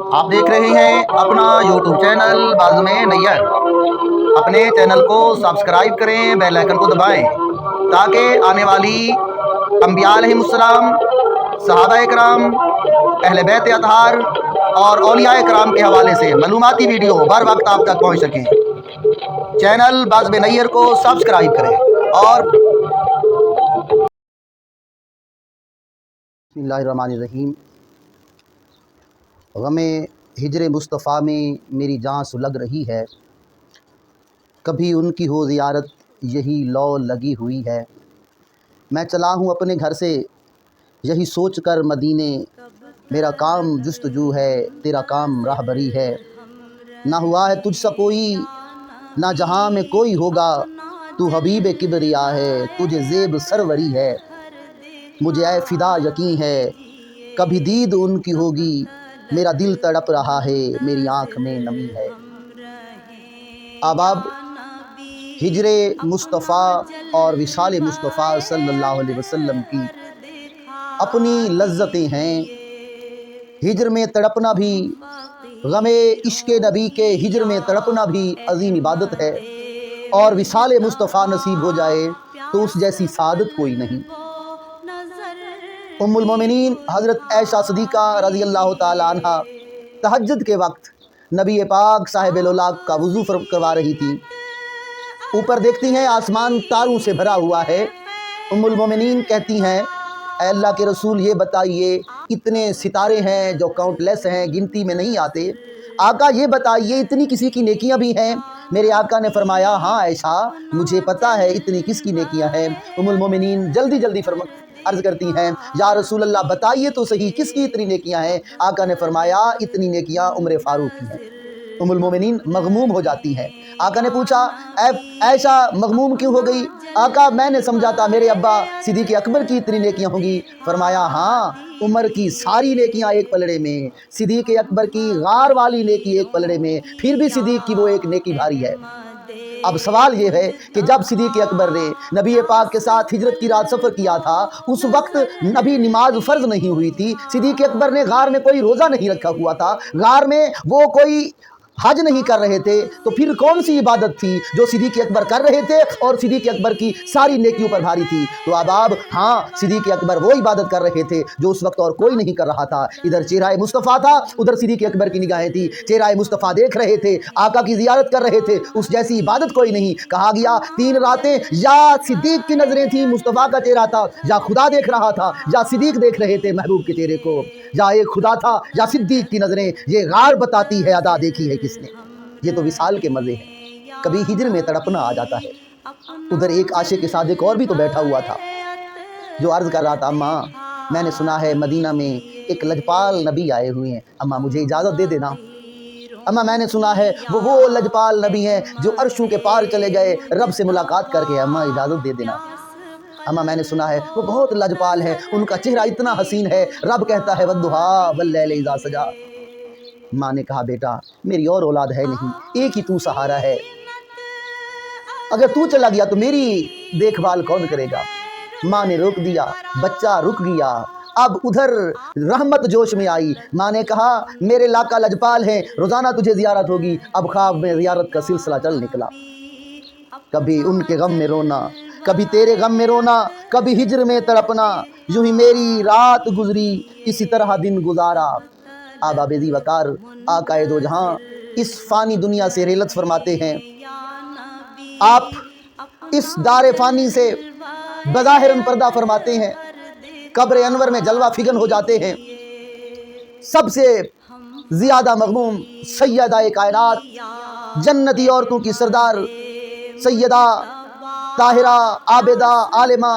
آپ دیکھ رہے ہیں اپنا یوٹیوب چینل بازم نیر۔ اپنے چینل کو سبسکرائب کریں، بیل آئیکن کو دبائیں تاکہ آنے والی انبیاء علیہ السلام، صحابہ کرام، اہل بیت اطہار اور اولیاء کرام کے حوالے سے معلوماتی ویڈیو بر وقت آپ تک پہنچ سکیں۔ چینل بازم نیر کو سبسکرائب کریں اور بسم اللہ الرحمن الرحیم۔ غم ہجر مصطفیٰ میں میری جان سلگ رہی ہے، کبھی ان کی ہو زیارت یہی لو لگی ہوئی ہے۔ میں چلا ہوں اپنے گھر سے یہی سوچ کر مدینے، میرا کام جستجو ہے تیرا کام راہبری ہے۔ نہ ہوا ہے تجھ سا کوئی، نہ جہاں میں کوئی ہوگا، تو حبیب کبریا ہے، تجھے زیب سروری ہے۔ مجھے اے فدا یقین ہے کبھی دید ان کی ہوگی، میرا دل تڑپ رہا ہے میری آنکھ میں نمی ہے۔ اب ہجر مصطفیٰ اور وصال مصطفیٰ صلی اللہ علیہ وسلم کی اپنی لذتیں ہیں۔ ہجر میں تڑپنا بھی، غم عشق نبی کے ہجر میں تڑپنا بھی عظیم عبادت ہے، اور وصال مصطفیٰ نصیب ہو جائے تو اس جیسی سعادت کوئی نہیں۔ ام المومنین حضرت عائشہ صدیقہ رضی اللہ تعالی عنہ تہجد کے وقت نبی پاک صاحب الولاق کا وضو کروا رہی تھی۔ اوپر دیکھتی ہیں آسمان تاروں سے بھرا ہوا ہے۔ ام المومنین کہتی ہیں اے اللہ کے رسول یہ بتائیے، اتنے ستارے ہیں جو کاؤنٹ لیس ہیں، گنتی میں نہیں آتے، آقا یہ بتائیے اتنی کسی کی نیکیاں بھی ہیں؟ میرے آقا نے فرمایا ہاں عائشہ مجھے پتہ ہے اتنی کس کی نیکیاں ہیں۔ ام المومنین جلدی عرض کرتی ہیں یا رسول اللہ بتائیے تو صحیح کس کی اتنی نیکیاں ہیں؟ آقا نے فرمایا اتنی نیکیاں عمر فاروق کی ہیں۔ ام المومنین مغموم ہو جاتی ہیں۔ آقا نے پوچھا اے عائشہ مغموم کیوں ہو گئی؟ آقا میں نے سمجھا تھا میرے ابا صدیق اکبر کی اتنی نیکیاں ہوں گی۔ فرمایا ہاں عمر کی ساری نیکیاں ایک پلڑے میں، صدیق اکبر کی غار والی نیکی ایک پلڑے میں، پھر بھی صدیق کی وہ ایک نیکی بھاری ہے۔ اب سوال یہ ہے کہ جب صدیق اکبر نے نبی پاک کے ساتھ ہجرت کی رات سفر کیا تھا، اس وقت نبی نماز فرض نہیں ہوئی تھی، صدیق اکبر نے غار میں کوئی روزہ نہیں رکھا ہوا تھا، غار میں وہ کوئی حج نہیں کر رہے تھے، تو پھر کون سی عبادت تھی جو صدیق اکبر کر رہے تھے اور صدیق اکبر کی ساری نیکیوں پر بھاری تھی؟ تو اب ہاں صدیق اکبر وہ عبادت کر رہے تھے جو اس وقت اور کوئی نہیں کر رہا تھا۔ ادھر چہرہ مصطفیٰ تھا، ادھر صدیق اکبر کی نگاہیں تھی، چہرہ مصطفیٰ دیکھ رہے تھے، آقا کی زیارت کر رہے تھے، اس جیسی عبادت کوئی نہیں۔ کہا گیا 3 راتیں یا صدیق کی نظریں تھیں، مصطفیٰ کا چہرہ تھا، یا خدا دیکھ رہا تھا یا صدیق دیکھ رہے تھے محبوب کے چہرے کو، یا ایک خدا تھا یا صدیق کی نظریں، یہ غار بتاتی ہے ادا دیکھی ہے کس نے۔ یہ تو وصال کے مزے ہیں، کبھی ہجر میں تڑپنا آ جاتا ہے۔ ادھر ایک عاشق صادق اور بھی تو بیٹھا ہوا تھا جو عرض کر رہا تھا اماں میں نے سنا ہے مدینہ میں ایک لجپال نبی آئے ہوئے ہیں، اماں مجھے اجازت دے دینا۔ اماں میں نے سنا ہے وہ لجپال نبی ہیں جو عرشوں کے پار چلے گئے رب سے ملاقات کر کے، اماں اجازت دے دینا۔ اماں میں نے سنا ہے وہ بہت لجپال ہے، ان کا چہرہ اتنا حسین ہے، رب کہتا ہے والضحیٰ واللیل اذا سجا۔ ماں نے کہا بیٹا میری اور اولاد ہے نہیں، ایک ہی تو سہارا ہے، اگر تو چلا گیا تو میری دیکھ بھال کون کرے گا؟ ماں نے روک دیا، بچہ رک گیا۔ اب ادھر رحمت جوش میں آئی، ماں نے کہا میرے لاقا لجپال ہیں، روزانہ تجھے زیارت ہوگی۔ اب خواب میں زیارت کا سلسلہ چل نکلا، کبھی ان کے غم میں رونا، کبھی تیرے غم میں رونا، کبھی ہجر میں تڑپنا، یوں ہی میری رات گزری اسی طرح دن گزارا۔ آبا بیزی وقار آقائے دو جہاں اس فانی دنیا سے ریلت فرماتے ہیں، آپ اس دار فانی سے بظاہراً پردہ فرماتے ہیں، قبر انور میں جلوہ فگن ہو جاتے ہیں۔ سب سے زیادہ مغموم سیدہ کائنات، جنتی عورتوں کی سردار سیدہ طاہرہ عابدہ عالمہ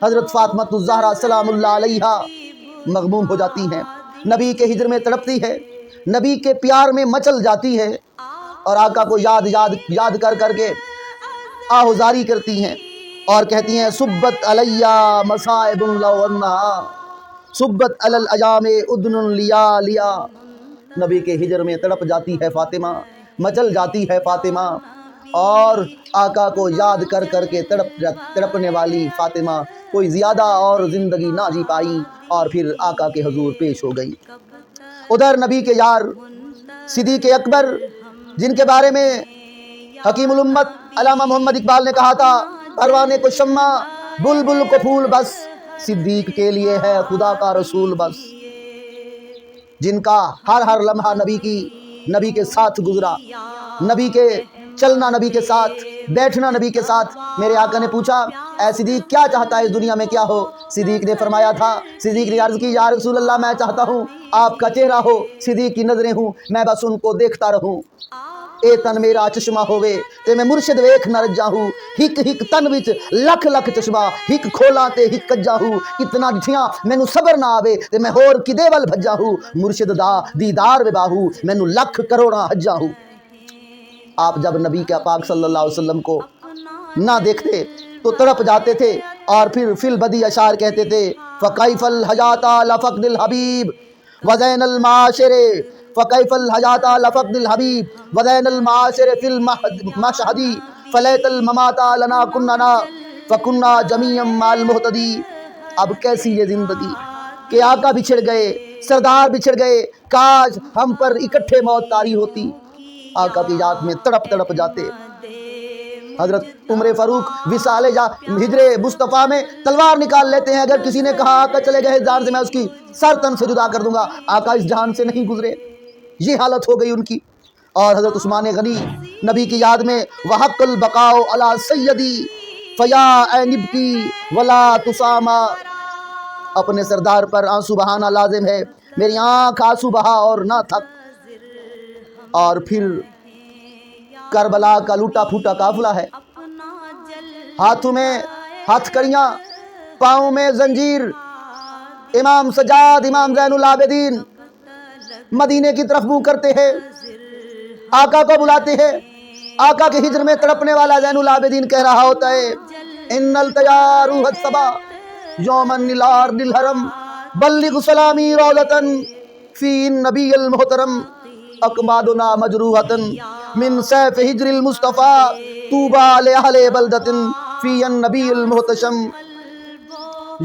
حضرت فاطمہ الزہرا سلام اللہ علیہا مغموم ہو جاتی ہیں، نبی کے ہجر میں تڑپتی ہے، نبی کے پیار میں مچل جاتی ہے، اور آقا کو یاد کر کے آہوزاری کرتی ہیں اور کہتی ہیں صبت علیہ مصائب لو انہا صبت علی الایام ادن لیا لیا۔ نبی کے ہجر میں تڑپ جاتی ہے فاطمہ، مچل جاتی ہے فاطمہ، اور آقا کو یاد کر کے تڑپنے والی فاطمہ کوئی زیادہ اور زندگی نہ جی پائی، اور پھر آقا کے حضور پیش ہو گئی۔ ادھر نبی کے یار صدیق اکبر، جن کے بارے میں حکیم الامت علامہ محمد اقبال نے کہا تھا پروانے کو شمع بلبل کو پھول بس، صدیق کے لیے ہے خدا کا رسول بس، جن کا ہر لمحہ نبی کے ساتھ گزرا، نبی کے چلنا نبی کے ساتھ، بیٹھنا نبی کے ساتھ۔ میرے آقا نے پوچھا اے صدیق کیا چاہتا ہے اس دنیا میں کیا ہو؟ صدیق نے فرمایا تھا، صدیق نے عرض کی یا رسول اللہ میں چاہتا ہوں آپ کا چہرہ ہو، صدیق کی نظریں ہوں، میں بس ان کو دیکھتا رہوں، اے تن میرا چشمہ ہووے تے میں مرشد ویکھ نہ رجا ہوں، ہک ہک تن وچ لکھ لکھ چشمہ، ہک کھولا تے ہک کجا ہوں، اتنا ڈٹھیاں مینوں صبر نہ آوے تے میں ہور کدے ول بھجا ہوں، مرشد دا دیدار وے باہو مینوں لکھ کروڑاں حجا ہوں۔ آپ جب نبی کے پاک صلی اللہ علیہ وسلم کو نہ دیکھتے تو تڑپ جاتے تھے، اور پھر فی البدی اشعار کہتے تھے فَكَيْفَ الْحَجَاةَ لَفَقْدِ الْحَبِيبِ وَزَيْنَ الْمَعَاشِرِ فَكَيْفَ الْحَجَاةَ لَفَقْدِ الْحَبِيبِ وَزَيْنَ الْمَعَاشِرِ فِي الْمَشْهَدِ فَلَيْتَ الْمَمَاتَ لَنَا كُنَّنَا فَكُنَّا جَمِيعًا مَعَ الْمُهْتَدِي۔ اب کیسی یہ زندگی کہ آقا بچھڑ گئے، سردار بچھڑ گئے، کاش ہم پر اکٹھے موت طاری ہوتی۔ آقا کی یاد میں تڑپ تڑپ جاتے۔ حضرت عمر فاروق وصال ہجر مصطفیٰ میں تلوار نکال لیتے ہیں، اگر کسی نے کہا آقا چلے گئے اس جہان سے میں اس کی سر تن سے جدا کر دوں گا، آقا اس جہان سے نہیں گزرے، یہ حالت ہو گئی ان کی۔ اور حضرت عثمان غنی نبی کی یاد میں وحق البقاء علی سیدی فیا عین ابکی ولا تساما، اپنے سردار پر آنسو بہانا لازم ہے، میری آنکھ آنسو بہا اور نہ تھک۔ اور پھر کربلا کا لوٹا پھوٹا قافلہ ہے، ہاتھوں میں ہاتھ کڑیاں، پاؤں میں زنجیر، امام سجاد امام زین العابدین مدینے کی طرف منہ کرتے ہیں، آقا کو بلاتے ہیں، آقا کے ہجر میں تڑپنے والا زین العابدین کہہ رہا ہوتا ہے ان التیا روح الصبا یومن نلار للحرم بلغ سلامی رولتن فی النبی المحترم اقمادنا مجروحتن من سیف ہجر المصطفیٰ طوبى لأہل بلدتن فی النبی المحتشم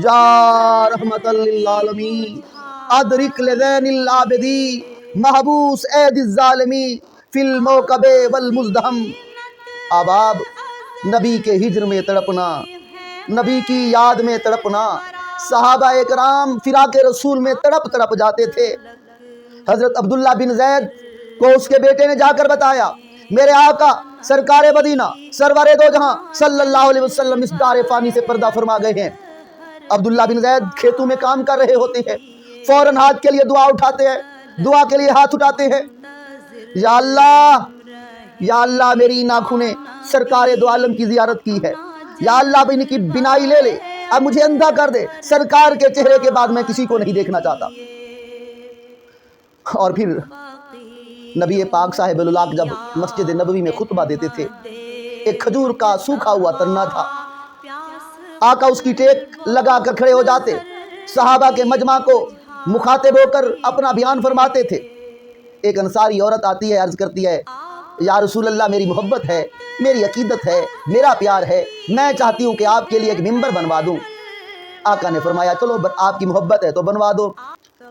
یا رحمت للعالمین ادرک لذین العابدی محبوس اید الظالمی فی الموکب والمزدہم۔ اب نبی کے ہجر میں تڑپنا، نبی کی یاد میں تڑپنا، صحابہ اکرام فراق رسول میں تڑپ تڑپ جاتے تھے۔ حضرت عبداللہ بن زید کو اس کے بیٹے نے جا کر بتایا میرے آقا سرکار مدینہ سرور دو جہاں صلی اللہ علیہ وسلم اس دار فانی سے پردہ فرما گئے ہیں۔ عبداللہ بن زید کھیتوں میں کام کر رہے ہوتے ہیں، فوراً ہاتھ کے لیے دعا اٹھاتے ہیں، دعا کے لیے ہاتھ اٹھاتے ہیں، یا اللہ میری ان آنکھوں نے سرکار دو عالم کی زیارت کی ہے، یا اللہ اب ان کی بینائی لے لے، اب مجھے اندھا کر دے، سرکار کے چہرے کے بعد میں کسی کو نہیں دیکھنا چاہتا۔ اور پھر نبی پاک صاحب اللہ جب مسجد نبوی میں خطبہ دیتے تھے، ایک کھجور کا سوکھا ہوا تنہ تھا، آقا اس کی ٹیک لگا کر کھڑے ہو جاتے، صحابہ کے مجمع کو مخاطب ہو کر اپنا بیان فرماتے تھے۔ ایک انصاری عورت آتی ہے، عرض کرتی ہے یا رسول اللہ میری محبت ہے، میری عقیدت ہے، میرا پیار ہے، میں چاہتی ہوں کہ آپ کے لیے ایک ممبر بنوا دوں۔ آقا نے فرمایا چلو آپ کی محبت ہے تو بنوا دو۔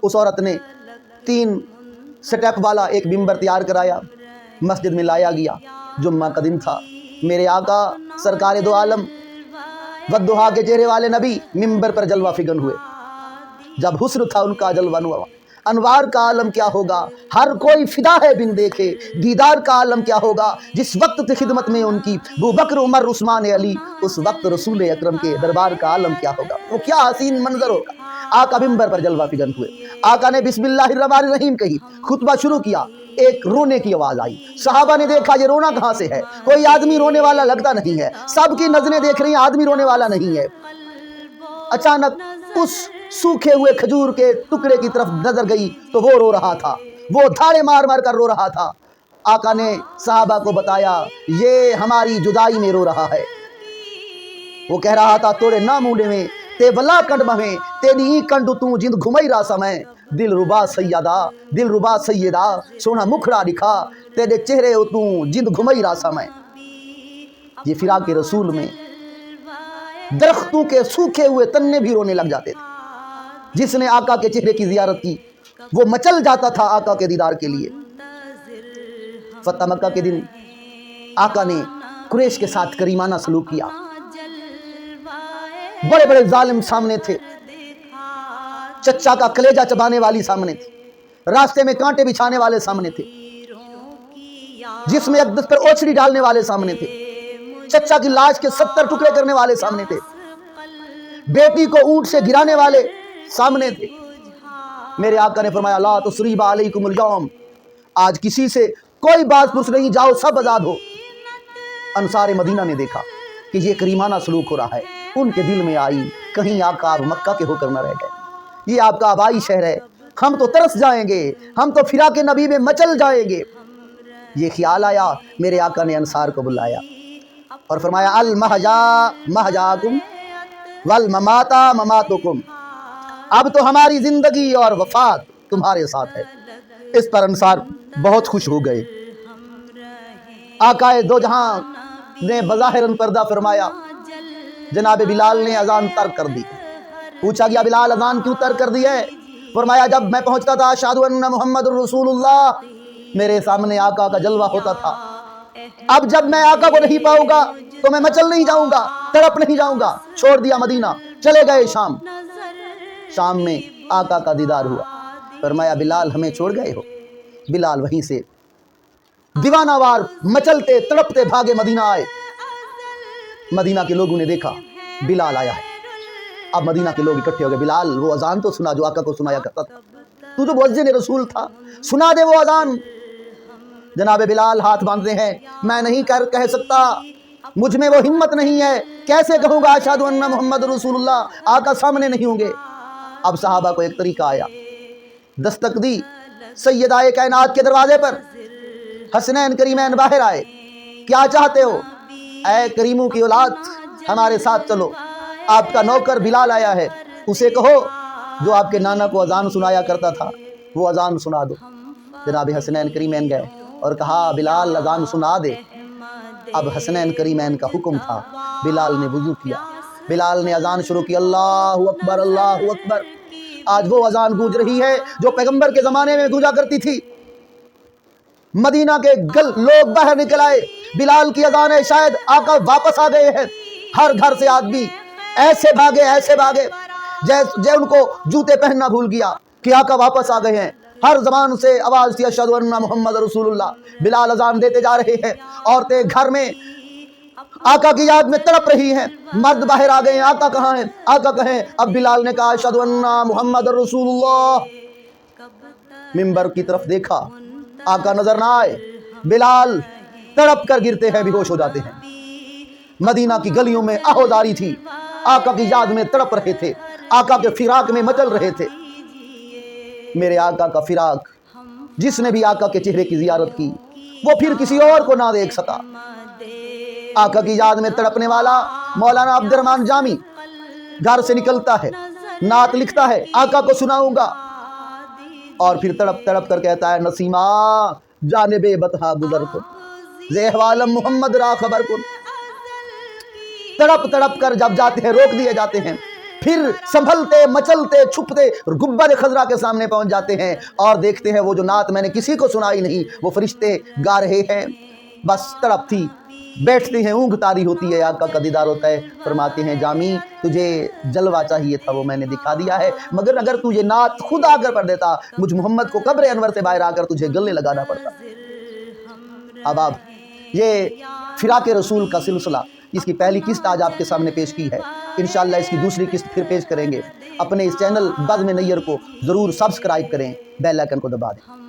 اس عورت نے 3 سٹیپ والا ایک ممبر تیار کرایا، مسجد میں لایا گیا، جمعہ کا دن تھا، میرے آقا سرکار دو عالم والضحیٰ کے چہرے والے نبی ممبر پر جلوہ فگن ہوئے۔ جب حسن تھا ان کا جلوہ نما، انوار کا عالم کیا ہوگا، ہر کوئی فدا ہے بن دیکھے، دیدار کا عالم کیا ہوگا، جس وقت تھی خدمت میں ان کی ابو بکر عمر عثمان علی، اس وقت رسول اکرم کے دربار کا عالم کیا ہوگا، وہ کیا حسین منظر ہوگا۔ آقا ممبر پر جلوہ فگن ہوئے، آقا نے بسم اللہ الرحمن الرحیم کہی، خطبہ شروع کیا، ایک رونے کی آواز آئی، صحابہ نے دیکھا یہ رونا کہاں سے ہے، کوئی آدمی رونے والا لگتا نہیں ہے، سب کی نظریں دیکھ رہی ہیں، آدمی رونے والا نہیں ہے۔ اچانک اس سوکھے ہوئے کھجور کے ٹکڑے کی طرف نظر گئی تو وہ رو رہا تھا، وہ دھاڑے مار مار کر رو رہا تھا۔ آقا نے صحابہ کو بتایا یہ ہماری جدائی میں رو رہا ہے۔ وہ کہہ رہا تھا توڑے نہ مونڈے میں تے ولا کنڈ میں تیری کنڈ تو جند گھمائی راسا میں، دل ربا سیدہ سونا مکھڑا دکھا تیرے چہرے تو جند گھمائی راسا میں۔ یہ فراق رسول میں درختوں کے سوکھے ہوئے تنے بھی رونے لگ جاتے تھے۔ جس نے آقا کے چہرے کی زیارت کی وہ مچل جاتا تھا آقا کے دیدار کے لیے۔ فتح مکہ کے دن آقا نے قریش کے ساتھ کریمانہ سلوک کیا۔ بڑے بڑے ظالم سامنے تھے، چچا کا کلیجہ چبانے والی سامنے تھی، راستے میں کانٹے بچھانے والے سامنے تھے، جسم اقدس پر اوچھڑی ڈالنے والے سامنے تھے، چچا کی لاش کے 70 ٹکڑے کرنے والے سامنے تھے، بیٹی کو اونٹ سے گرانے والے سامنے تھے۔ میرے آقا نے فرمایا لا تسریب علیکم اليوم، آج کسی سے کوئی بات پوچھ نہیں، جاؤ سب آزاد ہو۔ انصار مدینہ نے دیکھا کہ یہ کریمانہ سلوک ہو رہا ہے، ان کے دل میں آئی کہیں آقا آپ مکہ کے ہو کر نہ رہ گئے، یہ آپ کا آبائی شہر ہے، ہم تو ترس جائیں گے، ہم تو فراق نبی میں مچل جائیں گے۔ یہ خیال آیا، میرے آقا نے انصار کو بلایا اور فرمایا المہجا مہجاکم والمماتا مماتکم، اب تو ہماری زندگی اور وفات تمہارے ساتھ ہے۔ اس پر انصار بہت خوش ہو گئے۔ آقا دو جہاں نے بظاہر پردہ فرمایا، جناب بلال نے اذان ترک کر دی۔ پوچھا گیا بلال اذان کیوں ترک کر دی ہے؟ فرمایا جب میں پہنچتا تھا اشہد ان محمد رسول اللہ، میرے سامنے آقا کا جلوہ ہوتا تھا، اب جب میں آقا کو نہیں پاؤں گا تو میں مچل نہیں جاؤں گا، تڑپ نہیں جاؤں گا۔ چھوڑ دیا مدینہ، چلے گئے شام۔ شام میں آقا کا دیدار ہوا، فرمایا بلال ہمیں چھوڑ گئے ہو؟ بلال وہیں سے دیوانہ وار مچلتے تڑپتے بھاگے مدینہ آئے۔ مدینہ کے لوگوں نے دیکھا بلال آیا ہے، اب مدینہ کے لوگ اکٹھے ہو گئے، بلال وہ اذان تو سنا جو آقا کو سنایا کرتا تھا، تو جو مؤذن رسول تھا، سنا دے وہ اذان۔ جناب بلال ہاتھ باندھتے ہیں، میں نہیں کہہ سکتا، مجھ میں وہ ہمت نہیں ہے، کیسے کہوں گا اشہد ان محمد رسول اللہ، آقا سامنے نہیں ہوں گے۔ اب صحابہ کو ایک طریقہ آیا، دستک دی سیدہ کائنات کے دروازے پر، حسنین کریمین باہر آئے، کیا چاہتے ہو؟ اے کریموں کی اولاد ہمارے ساتھ چلو، آپ کا نوکر بلال آیا ہے، اسے کہو جو آپ کے نانا کو اذان سنایا کرتا تھا وہ اذان سنا دو۔ جناب حسنین کریمین گئے اور کہا بلال اذان سنا دے۔ اب حسنین کریمین کا حکم تھا، بلال نے وضو کیا، بلال نے اذان شروع کی، اللہ اکبر اللہ اکبر۔ آج وہ اذان گونج رہی ہے جو پیغمبر کے زمانے میں گونجا کرتی تھی۔ مدینہ کے لوگ باہر نکل آئے، بلال کی اذان ہے، شاید آقا واپس آ گئے ہیں۔ ہر گھر سے آدمی ایسے بھاگے جیسے ان کو جوتے پہننا بھول گیا کہ آقا واپس آ گئے ہیں۔ ہر زبان سے آواز تھی اشہد ان محمد رسول اللہ۔ بلال اذان دیتے جا رہے ہیں، عورتیں گھر میں آقا کی یاد میں تڑپ رہی ہیں، مرد باہر آ گئے ہیں، آقا کہاں ہیں؟ آقا کہیں؟ اب بلال نے کہا اشہد ان محمد رسول اللہ۔ منبر کی طرف دیکھا، آقا نظر نہ آئے، بلال تڑپ کر گرتے ہیں، بے ہوش ہو جاتے ہیں۔ مدینہ کی گلیوں میں آہوازاری تھی، آقا کی یاد میں تڑپ رہے تھے، آقا کے فراق میں مچل رہے تھے۔ میرے آقا کا فراق، جس نے بھی آقا کے چہرے کی زیارت کی وہ پھر کسی اور کو نہ دیکھ سکا۔ آقا کی یاد میں تڑپنے والا مولانا عبد الرحمن جامی گھر سے نکلتا ہے، نعت لکھتا ہے، آقا کو سناؤں گا، اور پھر تڑپ تڑپ کر کہتا ہے نسیمہ جانب بطحا گزر کن، زہ عالم محمد را خبر کن۔ تڑپ تڑپ کر جب جاتے ہیں روک دیے جاتے ہیں، پھر سنبھلتے مچلتے چھپتے گنبد خضرا کے سامنے پہنچ جاتے ہیں اور دیکھتے ہیں وہ جو نعت میں نے کسی کو سنائی نہیں وہ فرشتے گا رہے ہیں۔ بس تڑپ تھی، بیٹھتے ہیں، اونگ طاری ہوتی ہے، آقا کا دیدار ہوتا ہے۔ فرماتے ہیں جامی تجھے جلوہ چاہیے تھا وہ میں نے دکھا دیا ہے، مگر اگر تجھے نعت خود آ کر پڑھ دیتا مجھ محمد کو قبر انور سے باہر آ کر تجھے گلے لگانا پڑتا۔ اب یہ فراق رسول کا سلسلہ، اس کی پہلی قسط آج آپ کے سامنے پیش کی ہے، انشاءاللہ اس کی دوسری قسط پھر پیش کریں گے۔ اپنے اس چینل بزم نیر کو ضرور سبسکرائب کریں، بیل آئیکن کو دبا دیں۔